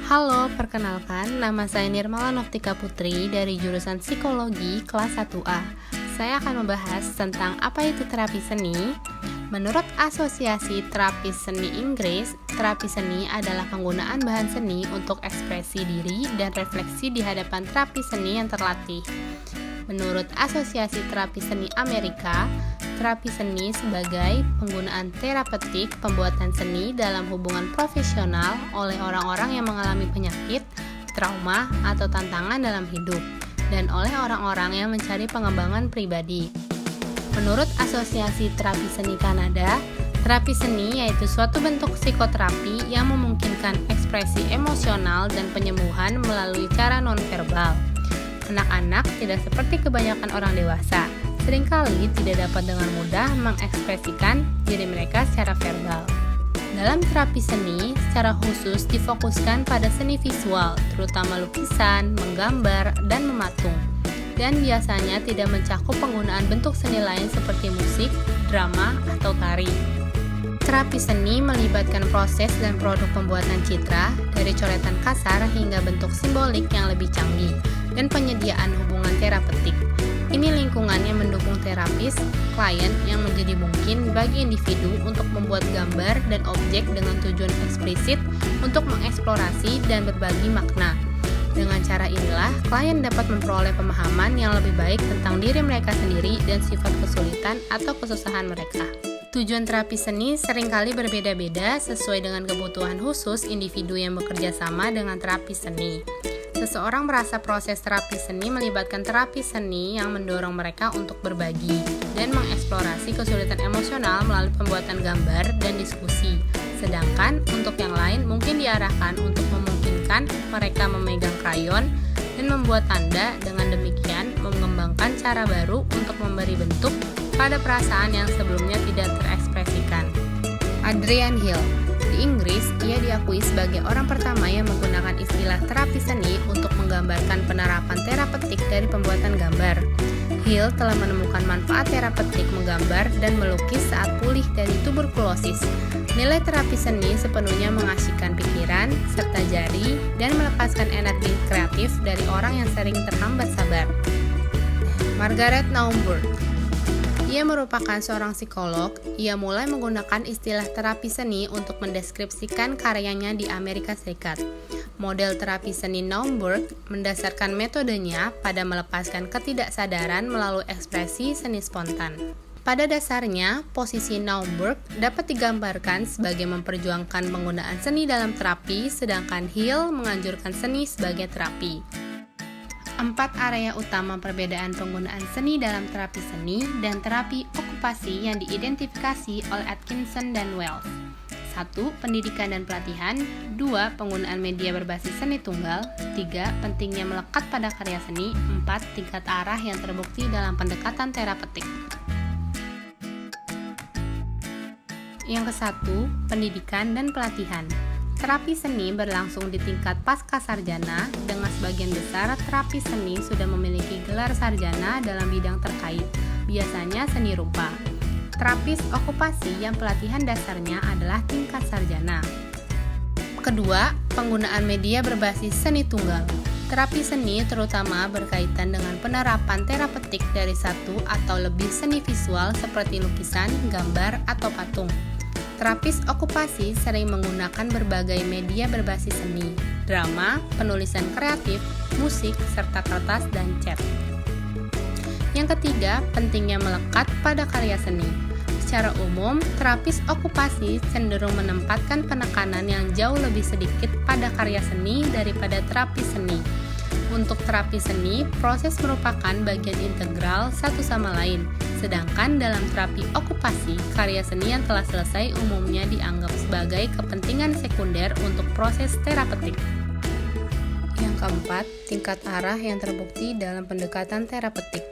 Halo, perkenalkan, nama saya Nirmala Noftika Putri dari jurusan Psikologi kelas 1A. Saya akan membahas tentang apa itu terapi seni. Menurut Asosiasi Terapi Seni Inggris, terapi seni adalah penggunaan bahan seni untuk ekspresi diri dan refleksi di hadapan terapi seni yang terlatih. Menurut Asosiasi Terapi Seni Amerika, terapi seni sebagai penggunaan terapeutik pembuatan seni dalam hubungan profesional oleh orang-orang yang mengalami penyakit, trauma, atau tantangan dalam hidup, dan oleh orang-orang yang mencari pengembangan pribadi. Menurut Asosiasi Terapi Seni Kanada, terapi seni yaitu suatu bentuk psikoterapi yang memungkinkan ekspresi emosional dan penyembuhan melalui cara nonverbal. Anak-anak tidak seperti kebanyakan orang dewasa, seringkali tidak dapat dengan mudah mengekspresikan diri mereka secara verbal. Dalam terapi seni, secara khusus difokuskan pada seni visual, terutama lukisan, menggambar, dan mematung, dan biasanya tidak mencakup penggunaan bentuk seni lain seperti musik, drama, atau tari. Terapi seni melibatkan proses dan produk pembuatan citra, dari coretan kasar hingga bentuk simbolik yang lebih canggih, dan penyediaan hubungan terapeutik. Ini lingkungan yang mendukung terapis, klien yang menjadi mungkin bagi individu untuk membuat gambar dan objek dengan tujuan eksplisit untuk mengeksplorasi dan berbagi makna. Dengan cara inilah, klien dapat memperoleh pemahaman yang lebih baik tentang diri mereka sendiri dan sifat kesulitan atau kesusahan mereka. Tujuan terapi seni seringkali berbeda-beda sesuai dengan kebutuhan khusus individu yang bekerja sama dengan terapi seni. Seseorang merasa proses terapi seni melibatkan terapi seni yang mendorong mereka untuk berbagi dan mengeksplorasi kesulitan emosional melalui pembuatan gambar dan diskusi. Sedangkan untuk yang lain mungkin diarahkan untuk memungkinkan mereka memegang krayon dan membuat tanda, dengan demikian mengembangkan cara baru untuk memberi bentuk pada perasaan yang sebelumnya tidak terekspresikan. Adrian Hill. Di Inggris, ia diakui sebagai orang pertama yang menggunakan istilah terapi seni untuk menggambarkan penerapan terapeutik dari pembuatan gambar. Hill telah menemukan manfaat terapeutik menggambar dan melukis saat pulih dari tuberkulosis. Nilai terapi seni sepenuhnya mengasyikkan pikiran, serta jari, dan melepaskan energi kreatif dari orang yang sering terhambat sabar. Margaret Naumburg. Ia merupakan seorang psikolog. Ia mulai menggunakan istilah terapi seni untuk mendeskripsikan karyanya di Amerika Serikat. Model terapi seni Naumburg mendasarkan metodenya pada melepaskan ketidaksadaran melalui ekspresi seni spontan. Pada dasarnya, posisi Naumburg dapat digambarkan sebagai memperjuangkan penggunaan seni dalam terapi, sedangkan Hill menganjurkan seni sebagai terapi. 4 area utama perbedaan penggunaan seni dalam terapi seni dan terapi okupasi yang diidentifikasi oleh Atkinson dan Wells. 1. Pendidikan dan pelatihan. 2. Penggunaan media berbasis seni tunggal. 3. Pentingnya melekat pada karya seni. 4. Tingkat arah yang terbukti dalam pendekatan terapeutik. Yang ke-1, pendidikan dan pelatihan. Terapi seni berlangsung di tingkat pasca sarjana, dengan sebagian besar terapi seni sudah memiliki gelar sarjana dalam bidang terkait, biasanya seni rupa. Terapis okupasi yang pelatihan dasarnya adalah tingkat sarjana. Kedua, penggunaan media berbasis seni tunggal. Terapi seni terutama berkaitan dengan penerapan terapeutik dari satu atau lebih seni visual seperti lukisan, gambar, atau patung. Terapis okupasi sering menggunakan berbagai media berbasis seni, drama, penulisan kreatif, musik, serta kertas dan cat. Yang ketiga, pentingnya melekat pada karya seni. Secara umum, terapis okupasi cenderung menempatkan penekanan yang jauh lebih sedikit pada karya seni daripada terapi seni. Untuk terapi seni, proses merupakan bagian integral satu sama lain. Sedangkan dalam terapi okupasi, karya seni yang telah selesai umumnya dianggap sebagai kepentingan sekunder untuk proses terapeutik. Yang keempat, tingkat arah yang terbukti dalam pendekatan terapeutik.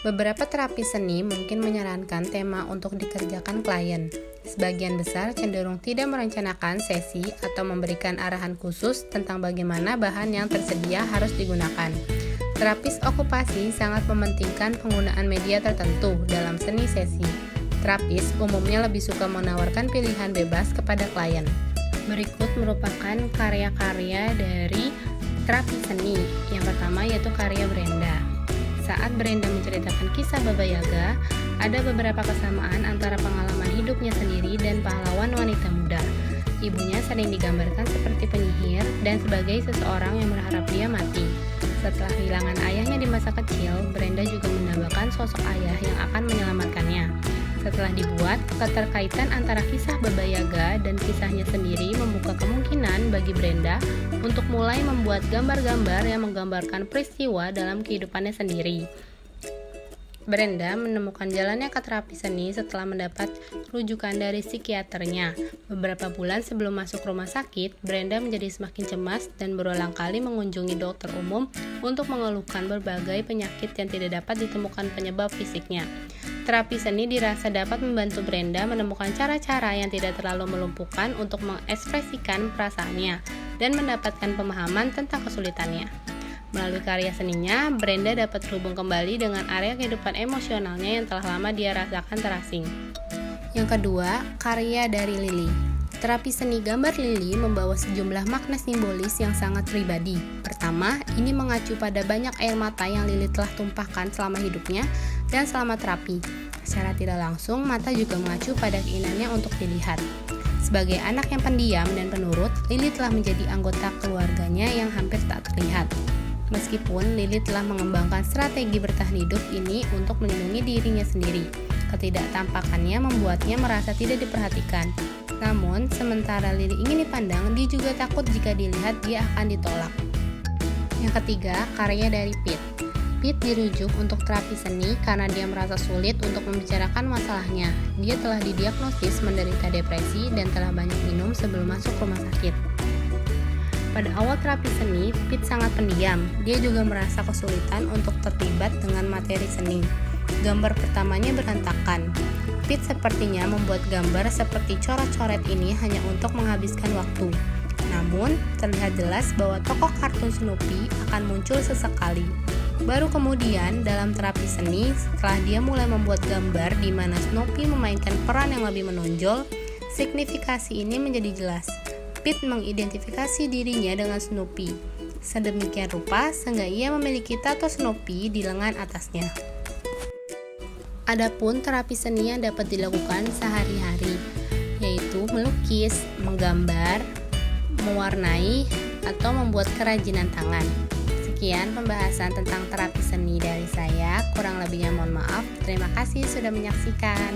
Beberapa terapi seni mungkin menyarankan tema untuk dikerjakan klien. Sebagian besar cenderung tidak merencanakan sesi atau memberikan arahan khusus tentang bagaimana bahan yang tersedia harus digunakan. Terapis okupasi sangat mementingkan penggunaan media tertentu dalam seni sesi. Terapis umumnya lebih suka menawarkan pilihan bebas kepada klien. Berikut merupakan karya-karya dari terapi seni. Yang pertama yaitu karya Brenda. Saat Brenda menceritakan kisah Baba Yaga, ada beberapa kesamaan antara pengalaman hidupnya sendiri dan pahlawan wanita muda. Ibunya sering digambarkan seperti penyihir dan sebagai seseorang yang berharap dia mati. Setelah kehilangan ayahnya di masa kecil, Brenda juga mendambakan sosok ayah yang akan menyelamatkannya. Setelah dibuat, keterkaitan antara kisah Baba Yaga dan kisahnya sendiri membuka kemungkinan bagi Brenda untuk mulai membuat gambar-gambar yang menggambarkan peristiwa dalam kehidupannya sendiri. Brenda menemukan jalannya ke terapi seni setelah mendapat rujukan dari psikiaternya. Beberapa bulan sebelum masuk rumah sakit, Brenda menjadi semakin cemas dan berulang kali mengunjungi dokter umum untuk mengeluhkan berbagai penyakit yang tidak dapat ditemukan penyebab fisiknya. Terapi seni dirasa dapat membantu Brenda menemukan cara-cara yang tidak terlalu melumpuhkan untuk mengekspresikan perasaannya dan mendapatkan pemahaman tentang kesulitannya. Melalui karya seninya, Brenda dapat terhubung kembali dengan area kehidupan emosionalnya yang telah lama dia rasakan terasing. Yang kedua, karya dari Lily. Terapi seni gambar Lily membawa sejumlah makna simbolis yang sangat pribadi. Pertama, ini mengacu pada banyak air mata yang Lily telah tumpahkan selama hidupnya dan selama terapi. Secara tidak langsung, mata juga mengacu pada keinginannya untuk dilihat. Sebagai anak yang pendiam dan penurut, Lily telah menjadi anggota keluarganya yang hampir tak terlihat. Meskipun Lily telah mengembangkan strategi bertahan hidup ini untuk melindungi dirinya sendiri, ketidaktampakannya membuatnya merasa tidak diperhatikan. Namun, sementara Lily ingin dipandang, dia juga takut jika dilihat dia akan ditolak. Yang ketiga, karya dari Pete. Pete dirujuk untuk terapi seni karena dia merasa sulit untuk membicarakan masalahnya. Dia telah didiagnosis menderita depresi dan telah banyak minum sebelum masuk rumah sakit. Pada awal terapi seni, Pete sangat pendiam. Dia juga merasa kesulitan untuk terlibat dengan materi seni. Gambar pertamanya berantakan. Pete sepertinya membuat gambar seperti coret-coret ini hanya untuk menghabiskan waktu. Namun, terlihat jelas bahwa tokoh kartun Snoopy akan muncul sesekali. Baru kemudian, dalam terapi seni, setelah dia mulai membuat gambar di mana Snoopy memainkan peran yang lebih menonjol, signifikasi ini menjadi jelas. Pete mengidentifikasi dirinya dengan Snoopy. Sedemikian rupa sehingga ia memiliki tato Snoopy di lengan atasnya. Adapun terapi seni yang dapat dilakukan sehari-hari, yaitu melukis, menggambar, mewarnai, atau membuat kerajinan tangan. Sekian pembahasan tentang terapi seni dari saya. Kurang lebihnya mohon maaf. Terima kasih sudah menyaksikan.